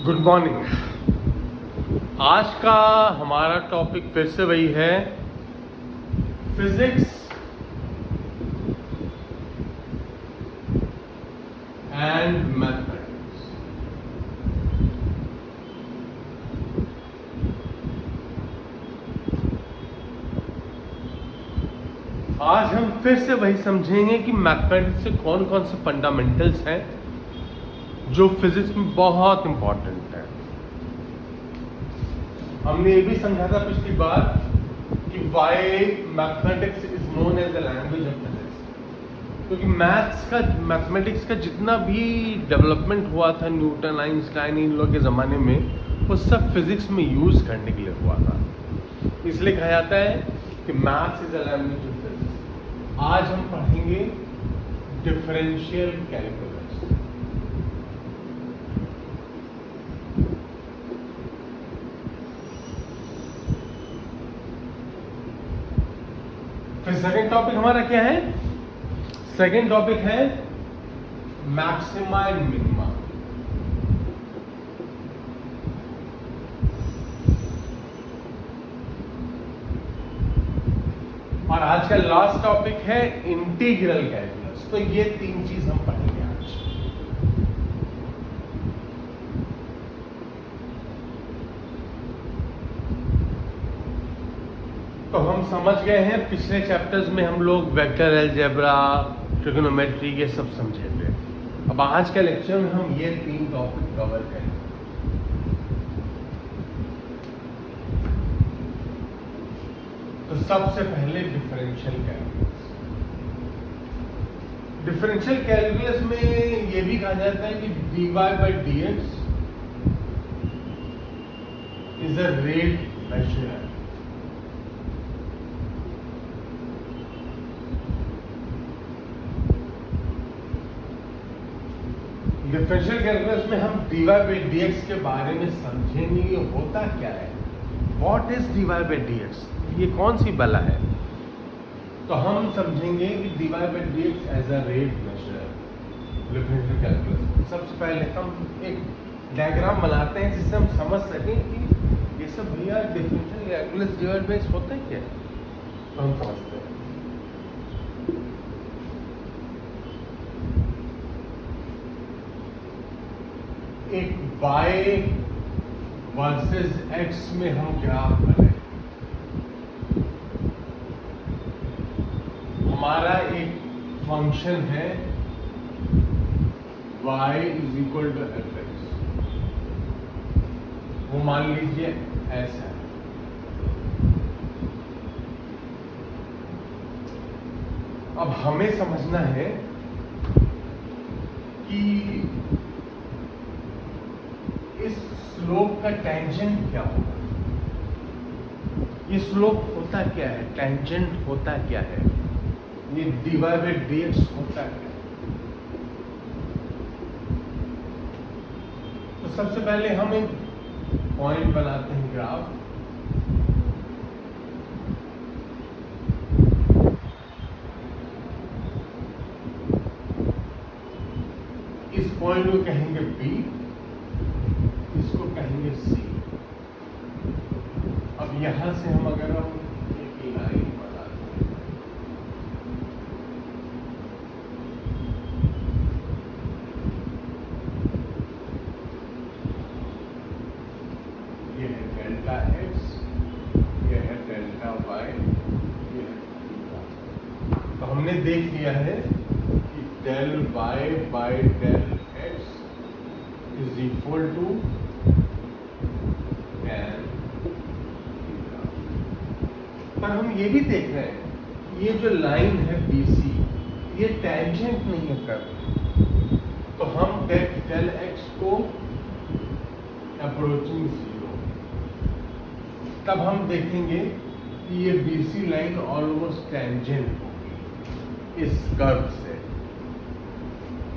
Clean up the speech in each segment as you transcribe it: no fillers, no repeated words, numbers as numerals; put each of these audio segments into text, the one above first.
Good morning. आज का हमारा टॉपिक फिर से वही है, फिजिक्स एंड मैथमेटिक्स। आज हम फिर से वही समझेंगे कि मैथमेटिक्स से कौन कौन से फंडामेंटल्स हैं जो फिजिक्स में बहुत इंपॉर्टेंट है। हमने ये भी समझा था पिछली बार कि why mathematics is known as the language of physics, क्योंकि मैथमेटिक्स का जितना भी डेवलपमेंट हुआ था न्यूटन, आइंस्टाइन, इन लोगों के ज़माने में, वो सब फिजिक्स में यूज़ करने के लिए हुआ था। इसलिए कहा जाता है कि maths is a language of physics. आज हम पढ़ेंगे डिफरेंशियल कैलकुलस। फिर सेकेंड टॉपिक हमारा क्या है? सेकेंड टॉपिक है मैक्सिमा एंड मिनिमा। और आज का लास्ट टॉपिक है इंटीग्रल कैलकुलस। तो ये तीन चीज हम पढ़ेंगे आज। तो हम समझ गए हैं, पिछले चैप्टर्स में हम लोग वेक्टर अलजेब्रा, ट्रिगोनोमेट्री ये सब समझे थे। अब आज के लेक्चर में हम ये तीन टॉपिक कवर करेंगे। तो सबसे पहले डिफरेंशियल कैलकुलस। डिफरेंशियल कैलकुलस में ये भी कहा जाता है कि dy by dx is a rate measure. Differential calculus में हम dy by dx के बारे में समझेंगे ये होता क्या है, what is dy by dx, ये कौन सी बला है। तो हम समझेंगे कि dy by dx as a rate measure differential calculus. सबसे पहले हम एक डायग्राम बनाते हैं जिससे हम समझ सकें कि ये सब भैया differential calculus dy by dx होता है क्या। तो हम समझते हैं एक y वर्सेस x में हम ग्राफ बनाए। हमारा एक फंक्शन है y is equal to F X, वो मान लीजिए ऐसा है। अब हमें समझना है कि इस स्लोप का टेंजेंट क्या होगा। ये स्लोप होता क्या है, टेंजेंट होता क्या है, ये dy by dx होता क्या है। तो सबसे पहले हम एक पॉइंट बनाते हैं ग्राफ। इस पॉइंट को कहेंगे B, इसको कहेंगे C। अब यहां से हम अगर हम एक लाइन बनाते हैं, ये है डेल्टा x, ये है डेल्टा y, ये है थीटा। तो हमने देख लिया है कि del y by del x is equal to tan theta. पर हम ये भी देख रहे हैं कि ये जो लाइन है BC, ये टेंजेंट नहीं है कर्व। तो हम डेल x को अप्रोचिंग 0, तब हम देखेंगे कि ये BC लाइन ऑलमोस्ट टेंजेंट होगी इस कर्व से।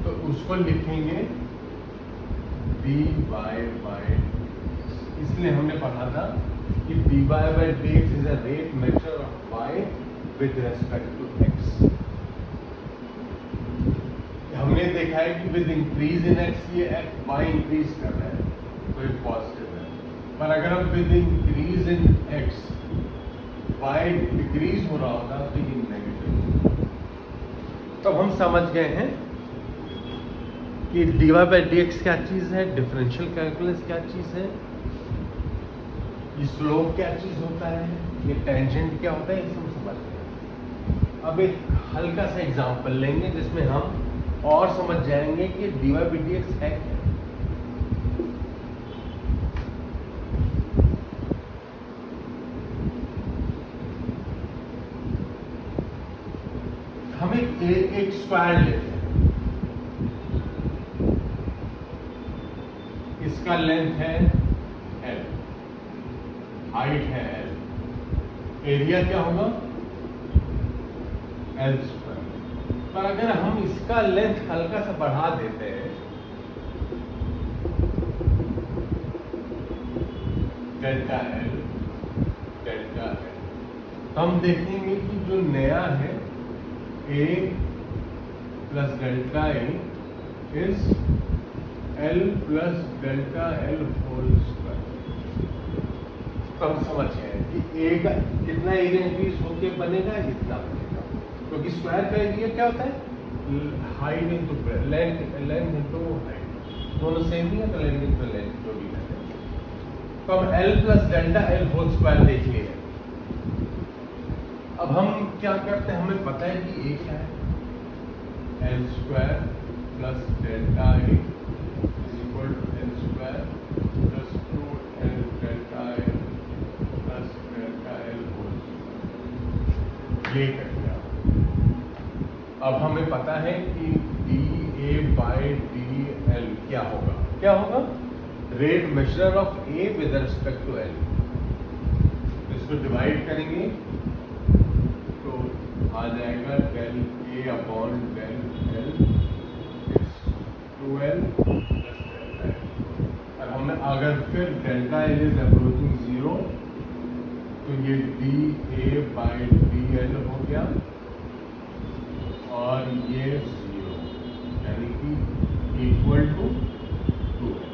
तो उसको लिखेंगे dy by dx। इसलिए हमने पढ़ा था कि dy by dx is a rate measure of y with respect to x। हमने देखा है कि विद इंक्रीज इन x ये y इंक्रीज कर रहा है। तो ये पॉजिटिव है। पर अगर हम with increase in X Y decrease हो रहा होता तो ये नेगेटिव। तब हम समझ गए हैं कि dy बाई डी एक्स क्या चीज़ है, डिफरेंशियल कैलकुलस क्या चीज़ है, ये स्लोप क्या चीज़ होता है, ये टेंजेंट क्या होता है, ये सब समझ गए। अब एक हल्का सा एग्जांपल लेंगे जिसमें हम और समझ जाएंगे कि dy बाई डी एक्स है क्या। हम एक स्क्वायर लेते हैं, इसका लेंथ है l, हाइट है l, एरिया क्या होगा l स्क्वायर। पर अगर हम इसका लेंथ हल्का सा बढ़ा देते हैं, डेल्टा l, तो हम देखेंगे कि जो नया है a plus delta a is l plus delta l whole square. तो हम समझ गए कि a का कितना एरिया इंक्रीज होके बनेगा, इतना बनेगा, क्योंकि स्क्वायर का एरिया क्या होता है height into length into height, दोनों सेम ही है तो लेंथ इंटू लेंथ जो भी है। तो हम l plus delta l whole square देख लिए। अब हम क्या करते हैं, हमें पता है कि a क्या है, l square plus delta a is equal to l square plus 2l delta a plus delta l whole square. ये कर दिया। अब हमें पता है कि dA बाई dl क्या होगा, rate measure of a with respect to l। इसको डिवाइड करेंगे तो आ जाएगा del a upon del l 2l plus delta l। और हमने अगर फिर डेल्टा l इज अप्रोचिंग 0 तो ये dA बाई dl हो गया और ये 0 यानी कि इक्वल टू 2l।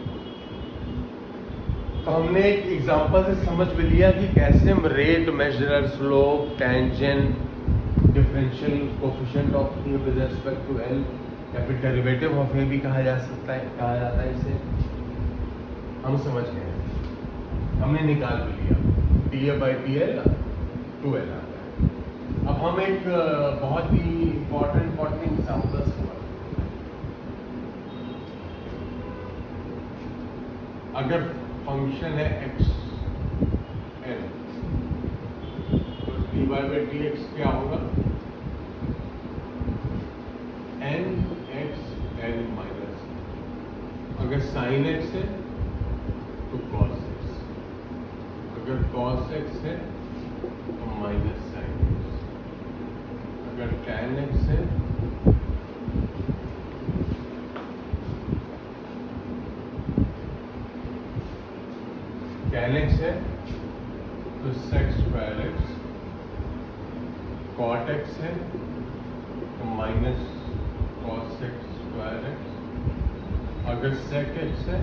तो हमने एक एग्जांपल से समझ भी लिया कि कैसे हम rate measurer, slope, tangent, differential coefficient of A with respect to L या फिर डेरिवेटिव ऑफ ए भी कहा जाता है इसे। हम समझ गए, हमने निकाल भी लिया D A by D L 2l आता है। अब हम एक बहुत ही इम्पोर्टेंट एग्जाम्पल्स हुआ। अगर फंक्शन है x n तो dy बाई डी एक्स क्या होगा, n x n माइनस। अगर साइन x है तो cos x, अगर cos x है तो माइनस साइन x, अगर tan x है tan x है तो sec square x, cot x है तो minus cos x square x, अगर sec x है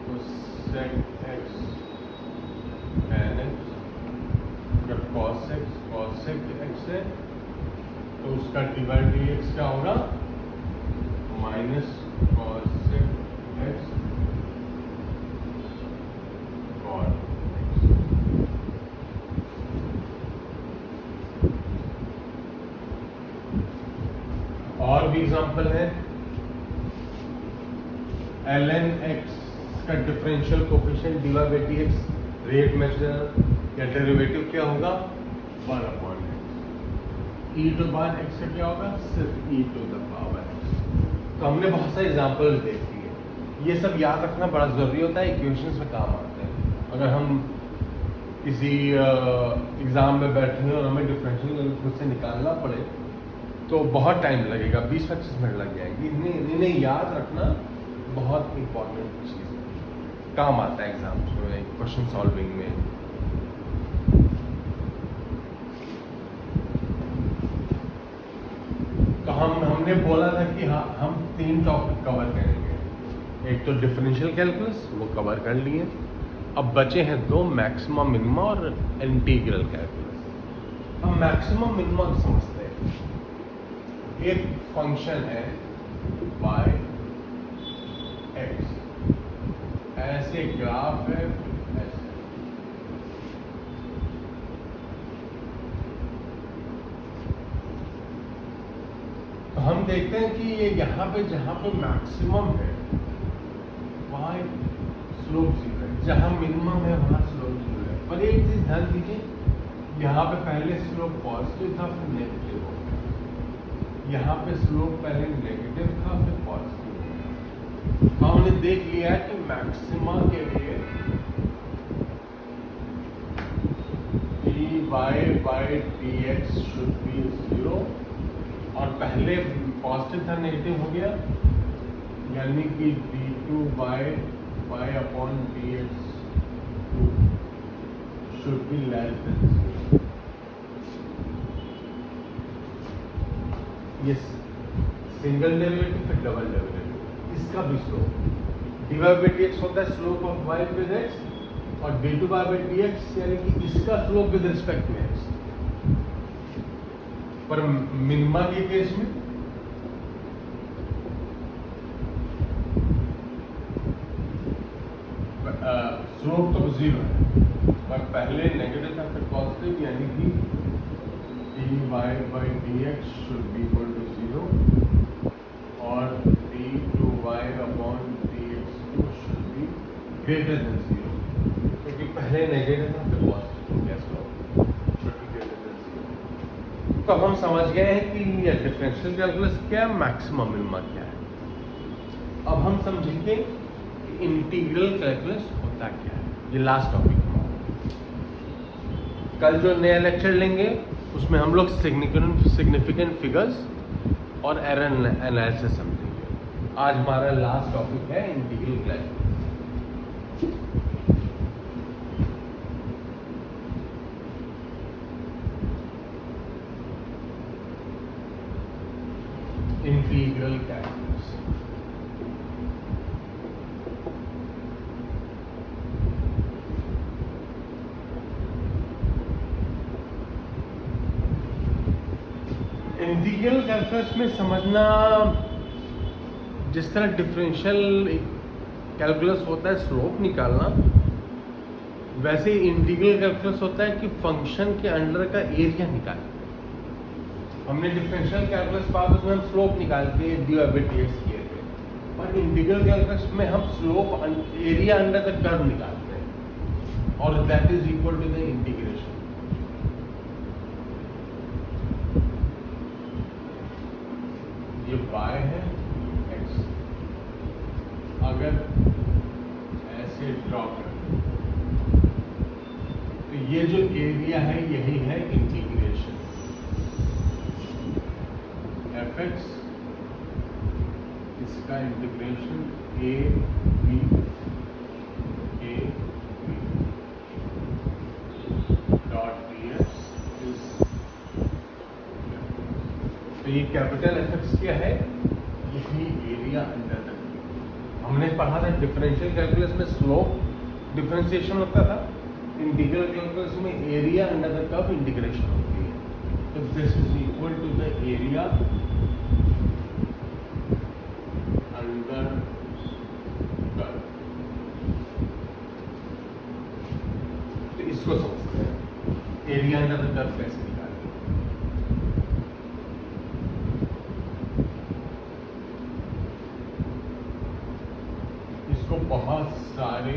तो sec x tan x, अगर cos sec x है तो उसका डिवाइड डी एक्स क्या होगा, माइनस cos sec x और भी एग्जांपल है, ln x का differential coefficient dy by D X rate measure या डेरिवेटिव क्या होगा 1 upon x, e to power x का क्या होगा सिर्फ e to the power x। तो हमने बहुत सारे एग्जांपल्स देख लिए, ये सब याद रखना बड़ा ज़रूरी होता है, इक्वेशंस में काम आते हैं। अगर हम किसी एग्ज़ाम में बैठे हैं और हमें डिफरेंशियल खुद से निकालना पड़े तो बहुत टाइम लगेगा, 20-25 मिनट लग जाएंगे। इन्हें याद रखना बहुत इम्पोर्टेंट चीज़ है, काम आता है एग्जाम्स में, क्वेश्चन सॉल्विंग में। तो हमने बोला था कि हाँ हम 3 टॉपिक कवर करेंगे, एक तो डिफरेंशियल कैलकुलस वो कवर कर लिए, अब बचे हैं दो, मैक्सिमम मिनिमम और इंटीग्रल कैलकुलस। हम मैक्सिमम मिनिमम समझते हैं। एक फंक्शन है y x, ऐसे ग्राफ है ऐसे, तो हम देखते हैं कि ये यहाँ पे जहाँ पे मैक्सिमम है वहाँ स्लोप 0 है, जहाँ मिनिमम है वहाँ स्लोप 0 है। पर एक चीज ध्यान दीजिए, यहाँ पे पहले स्लोप पॉजिटिव था फिर नेगेटिव हो गया, यहाँ पे स्लोप पहले नेगेटिव था फिर पॉजिटिव हो गया। तो हमने देख लिया कि मैक्सिमा के लिए dy by dx should be 0, और पहले पॉजिटिव था नेगेटिव हो गया, यानी कि d2 by y upon dx should be less than 0। ये सिंगल डेरिवेटिव फिर डबल डेरिवेटिव, इसका भी स्लोप dy by dx होता है slope of y with x, और d2 by dx यानी कि इसका slope with respect to x। पर मिनिमा के केस में स्लोप तो 0 है, पर पहले नेगेटिव था फिर पॉजिटिव, यानी कि dy by dx should be equal to 0 और d2y upon dx2 should be greater than 0, क्योंकि पहले नेगेटिव था फिर पॉजिटिव हो गया, slope should be greater than 0। तो हम समझ गए हैं कि ये डिफरेंशियल कैलकुलस क्या है, मैक्सिमम मिनिमा क्या है। अब हम समझेंगे कि इंटीग्रल कैलकुलस होता क्या है। ये लास्ट टॉपिक हमारा, कल जो नया लेक्चर लेंगे उसमें हम लोग सिग्निफिकेंट फिगर्स और एरर एनालिसिस समझेंगे। आज हमारा लास्ट टॉपिक है integral calculus. Integral calculus integral calculus में समझना, जिस तरह डिफरेंशियल कैलकुलस होता है स्लोप निकालना, वैसे इंटीग्रल कैलकुलस होता है कि फंक्शन के अंडर का एरिया निकालना। हमने डिफरेंशियल कैलकुलस पास उसमें हम स्लोप निकाल के dy by dx किए थे, और इंटीग्रल कैलकुलस में हम slope area under the curve निकालते हैं, और that is equal to the integration. ये y है x, अगर ऐसे ड्रॉ कर तो ये जो एरिया है यही है इंटीग्रेशन fx, इसका integration a b dot dx is, तो ये कैपिटल fx क्या है, यही एरिया अंडर द कर्व। हमने पढ़ा था डिफरेंशियल कैलकुलस में स्लोप डिफरेंशिएशन होता था, इंटीग्रल कैलकुलस में area under the curve integration होती है। तो this is equal to the area under curve. तो इसको समझते हैं एरिया अंडर द कर्व कैसे निकालें। इसको बहुत सारे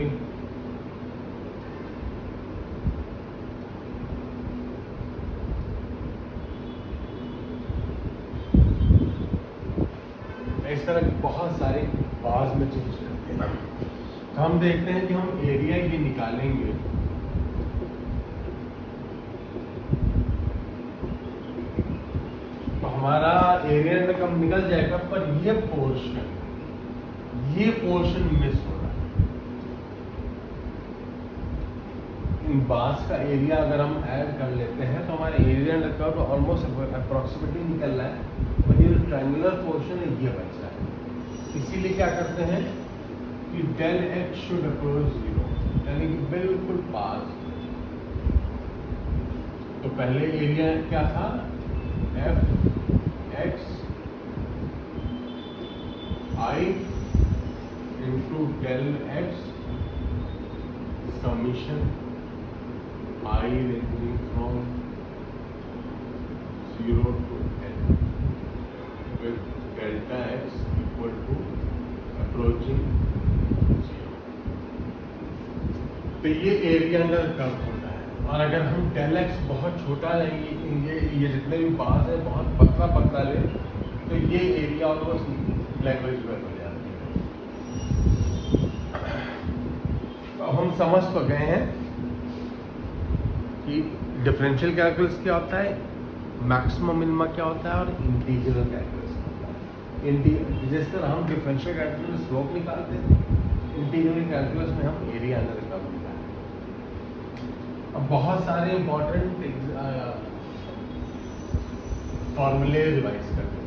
इस तरह के बहुत सारे बार्स में चेंज करते हैं। तो हम देखते हैं कि हम एरिया ये निकालेंगे, तो हमारा एरिया कम निकल जाएगा, पर ये पोर्शन मिस हो रहा है। इन बार्स का एरिया अगर हम ऐड कर लेते हैं तो हमारा area under curve almost approximately निकल रहा है, और ये जो ट्रायंगुलर पोर्शन है ये बच रहा है। इसीलिए क्या करते हैं, कि डेल एक्स शुड अप्रोच 0, यानी कि बिल्कुल पास। तो पहले एरिया क्या था, F X I into del X summation I ranging from 0 to n with delta x equal to approaching 0। तो ये एरिया अंडर कर्व होता है। और अगर हम डेल एक्स बहुत छोटा लेंगे, ये जितने भी बार्स है बहुत पतला पतला ले, तो ये एरिया ऑलमोस्ट नेग्लिजिबल हो जाती है। तो हम समझ तो गए हैं कि डिफरेंशियल कैलकुलस क्या होता है, मैक्सिमम मिनिमा क्या होता है, और इंटीग्रल कैलकुलस क्या होता है। जिस तरह हम डिफरेंशियल कैलकुलस में स्लोप निकालते हैं, इंटीग्रल कैलकुलस में हम एरिया अंडर कर्व निकालते हैं। अब बहुत सारे इंपॉर्टेंट फॉर्मूले रिवाइज करते हैं।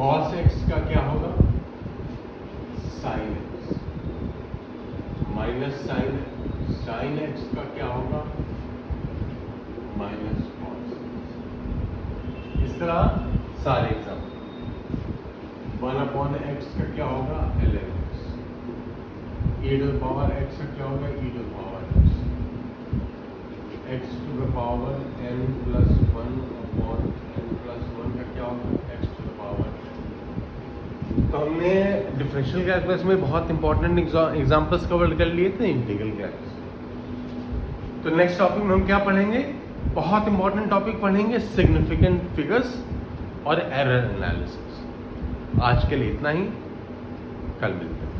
cos x का क्या होगा, sin x minus sin x का क्या होगा, माइनस cos x। इस तरह सारे एग्जाम्पल। 1/x का क्या होगा, ln x। e to the power x का क्या होगा, e to the power x। x to the power n plus 1/n+1 का क्या होगा, x टू द पावर। तो हमने डिफरेंशियल कैलकुलस में बहुत इंपॉर्टेंट एग्जांपल्स कवर कर लिए थे इंटीग्रल कैलकुलस। तो नेक्स्ट टॉपिक में हम क्या पढ़ेंगे, बहुत इंपॉर्टेंट टॉपिक पढ़ेंगे, सिग्निफिकेंट फिगर्स और एरर एनालिसिस। आज के लिए इतना ही, कल मिलते हैं।